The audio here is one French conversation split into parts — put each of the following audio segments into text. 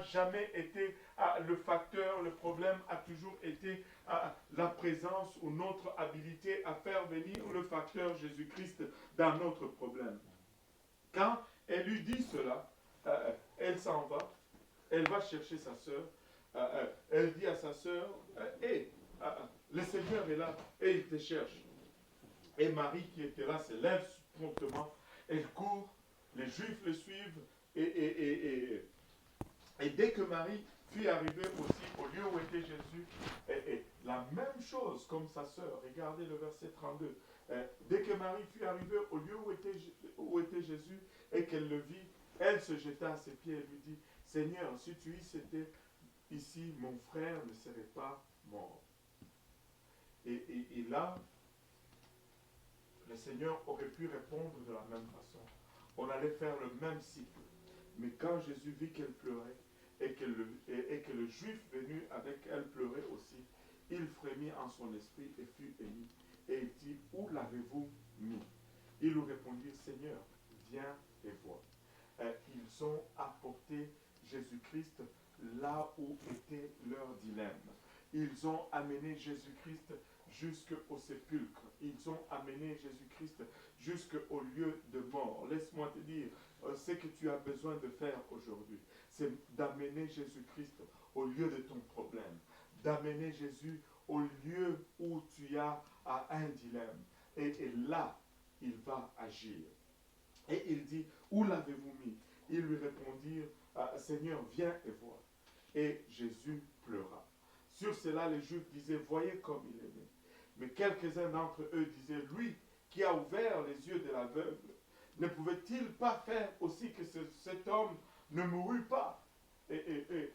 jamais été le facteur, le problème a toujours été la présence ou notre habilité à faire venir le facteur Jésus-Christ dans notre problème. Quand elle lui dit cela, elle s'en va, elle va chercher sa sœur, elle dit à sa sœur, hey, le Seigneur est là et il te cherche. Et Marie qui était là se lève promptement, elle court, les Juifs le suivent et dès que Marie fut arrivée aussi au lieu où était Jésus, la même chose comme sa sœur, regardez le verset 32, dès que Marie fut arrivée au lieu où était Jésus et qu'elle le vit, elle se jeta à ses pieds et lui dit, Seigneur, si tu y étais ici, mon frère ne serait pas mort. Et là, le Seigneur aurait pu répondre de la même façon. On allait faire le même cycle. Mais quand Jésus vit qu'elle pleurait et que le juif venu avec elle pleurait aussi, il frémit en son esprit et fut ému. Et il dit, où l'avez-vous mis? Ils lui répondirent, Seigneur, viens et vois. Ils ont apporté Jésus-Christ là où était leur dilemme. Ils ont amené Jésus-Christ jusqu'au sépulcre. Ils ont amené Jésus-Christ jusqu'au lieu de mort. Laisse-moi te dire, ce que tu as besoin de faire aujourd'hui, c'est d'amener Jésus-Christ au lieu de ton problème. D'amener Jésus au lieu où tu as un dilemme. Et là, il va agir. Et il dit, où l'avez-vous mis? Ils lui répondirent, Seigneur, viens et vois. Et Jésus pleura. Sur cela, les Juifs disaient, voyez comme il est né. Mais quelques-uns d'entre eux disaient, lui qui a ouvert les yeux de l'aveugle, ne pouvait-il pas faire aussi que cet homme ne mourût pas? Et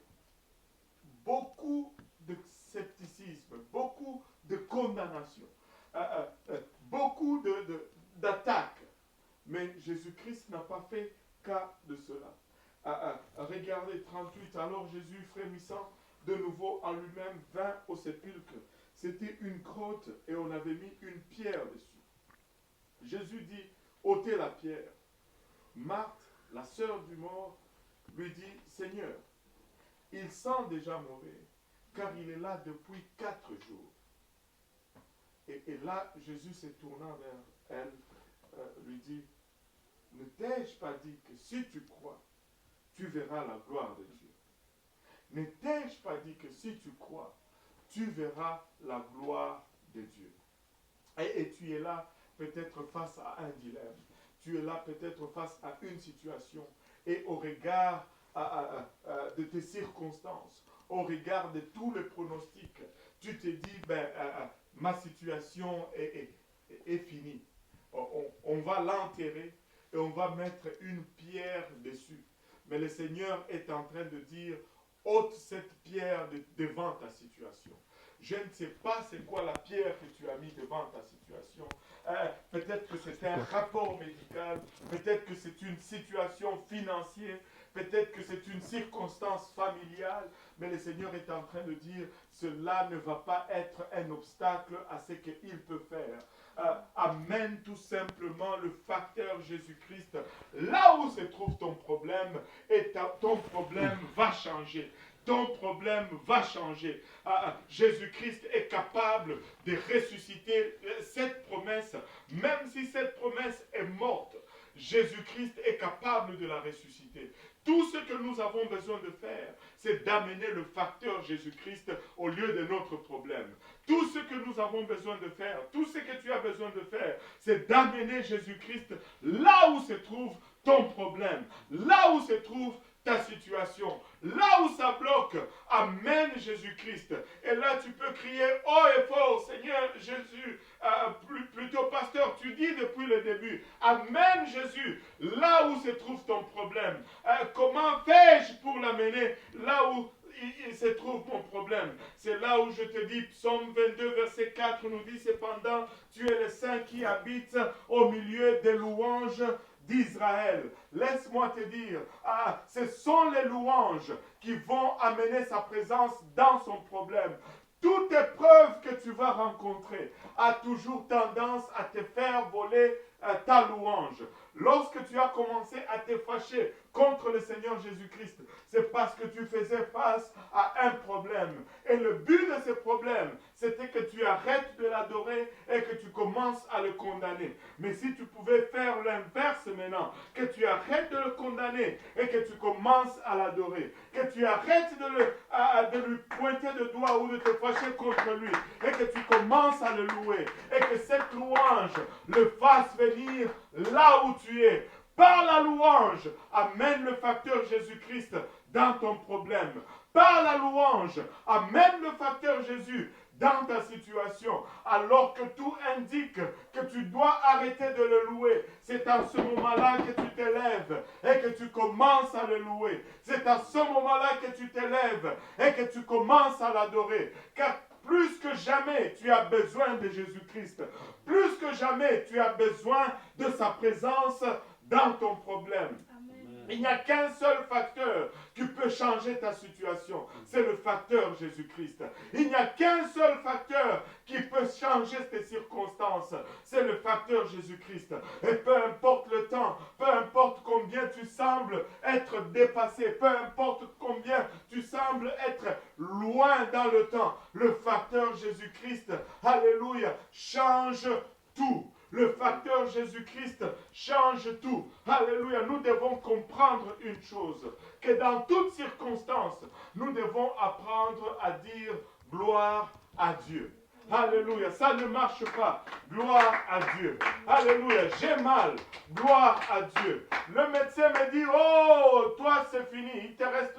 beaucoup de scepticisme, beaucoup de condamnation, beaucoup d'attaques. Mais Jésus-Christ n'a pas fait cas de cela. Regardez 38, alors Jésus frémissant de nouveau en lui-même vint au sépulcre. C'était une grotte et on avait mis une pierre dessus. Jésus dit, ôtez la pierre. Marthe, la sœur du mort, lui dit, Seigneur, il sent déjà mauvais, car il est là depuis 4 jours. Et là, Jésus se tournant vers elle, lui dit, ne t'ai-je pas dit que si tu crois, tu verras la gloire de Dieu? Ne t'ai-je pas dit que si tu crois, tu verras la gloire de Dieu? Et tu es là peut-être face à un dilemme. Tu es là peut-être face à une situation. Et au regard de tes circonstances, au regard de tous les pronostics, tu te dis, ma situation est finie. On va l'enterrer et on va mettre une pierre dessus. Mais le Seigneur est en train de dire, ôte cette pierre devant ta situation. Je ne sais pas c'est quoi la pierre que tu as mis devant ta situation. Peut-être que c'est un rapport médical, peut-être que c'est une situation financière, peut-être que c'est une circonstance familiale, mais le Seigneur est en train de dire, cela ne va pas être un obstacle à ce qu'il peut faire. Amène tout simplement le facteur Jésus-Christ là où se trouve ton problème et ton problème va changer. Ton problème va changer. Jésus-Christ est capable de ressusciter cette promesse, même si cette promesse est morte. Jésus-Christ est capable de la ressusciter. Tout ce que nous avons besoin de faire, c'est d'amener le facteur Jésus-Christ au lieu de notre problème. Tout ce que nous avons besoin de faire, tout ce que tu as besoin de faire, c'est d'amener Jésus-Christ là où se trouve ton problème, là où se trouve ta situation, là où ça bloque, amène Jésus-Christ. Et là, tu peux crier haut et fort, Seigneur Jésus, plutôt pasteur, tu dis depuis le début, amène Jésus là où se trouve ton problème. Comment fais-je pour l'amener là où il se trouve mon problème? C'est là où je te dis, Psaume 22, verset 4 nous dit, cependant, tu es le Saint qui habite au milieu des louanges d'Israël. Laisse-moi te dire, ce sont les louanges qui vont amener sa présence dans son problème. toute épreuve que tu vas rencontrer a toujours tendance à te faire voler ta louange. Lorsque tu as commencé à te fâcher contre le Seigneur Jésus-Christ, c'est parce que tu faisais face à un problème. Et le but de ce problème, c'était que tu arrêtes de l'adorer et que tu commences à le condamner. Mais si tu pouvais faire l'inverse maintenant, que tu arrêtes de le condamner et que tu commences à l'adorer, que tu arrêtes de lui pointer de doigt ou de te fâcher contre lui et que tu commences à le louer et que cette louange le fasse venir là où tu es. Par la louange, amène le facteur Jésus-Christ dans ton problème. Par la louange, amène le facteur Jésus dans ta situation, alors que tout indique que tu dois arrêter de le louer. C'est à ce moment-là que tu t'élèves et que tu commences à le louer. C'est à ce moment-là que tu t'élèves et que tu commences à l'adorer. Car plus que jamais, tu as besoin de Jésus-Christ. Plus que jamais, tu as besoin de sa présence dans ton problème. Il n'y a qu'un seul facteur qui peut changer ta situation. C'est le facteur Jésus-Christ. Il n'y a qu'un seul facteur qui peut changer tes circonstances. C'est le facteur Jésus-Christ. Et peu importe le temps, peu importe combien tu sembles être dépassé, peu importe combien tu sembles être loin dans le temps, le facteur Jésus-Christ, alléluia, change tout. Le facteur Jésus-Christ change tout. Alléluia. Nous devons comprendre une chose, que dans toutes circonstances, nous devons apprendre à dire gloire à Dieu. Alléluia. Ça ne marche pas. Gloire à Dieu. Alléluia. J'ai mal. Gloire à Dieu. Le médecin me dit, oh, toi c'est fini. Il te reste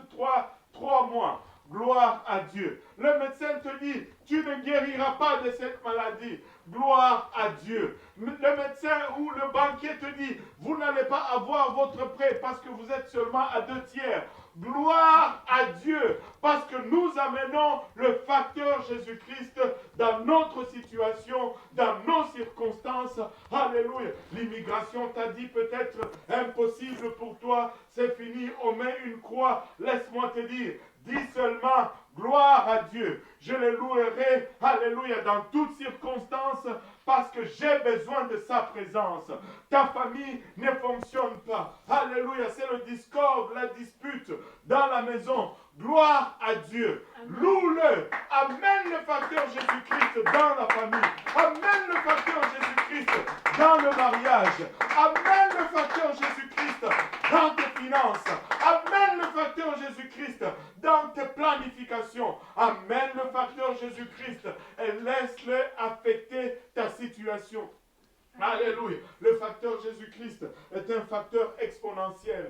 trois mois. Gloire à Dieu. Le médecin te dit, tu ne guériras pas de cette maladie. Gloire à Dieu. Le médecin ou le banquier te dit, vous n'allez pas avoir votre prêt parce que vous êtes seulement à 2/3. Gloire à Dieu, parce que nous amenons le facteur Jésus-Christ dans notre situation, dans nos circonstances. Alléluia. L'immigration t'a dit peut-être impossible pour toi, c'est fini, on met une croix. Laisse-moi te dire, dis seulement gloire à Dieu. Je le louerai, alléluia, dans toutes circonstances, parce que j'ai besoin de sa présence. Ta famille ne fonctionne pas. Alléluia, c'est le discorde, la dispute dans la maison. Gloire à Dieu. Loue-le. Amène le facteur Jésus-Christ dans la famille. Amène le facteur Jésus-Christ dans le mariage. Amène le facteur Jésus-Christ dans tes finances. Amène le facteur Jésus-Christ dans tes planifications. Amène le facteur Jésus-Christ et laisse-le affecter ta situation. Alléluia. Le facteur Jésus-Christ est un facteur exponentiel.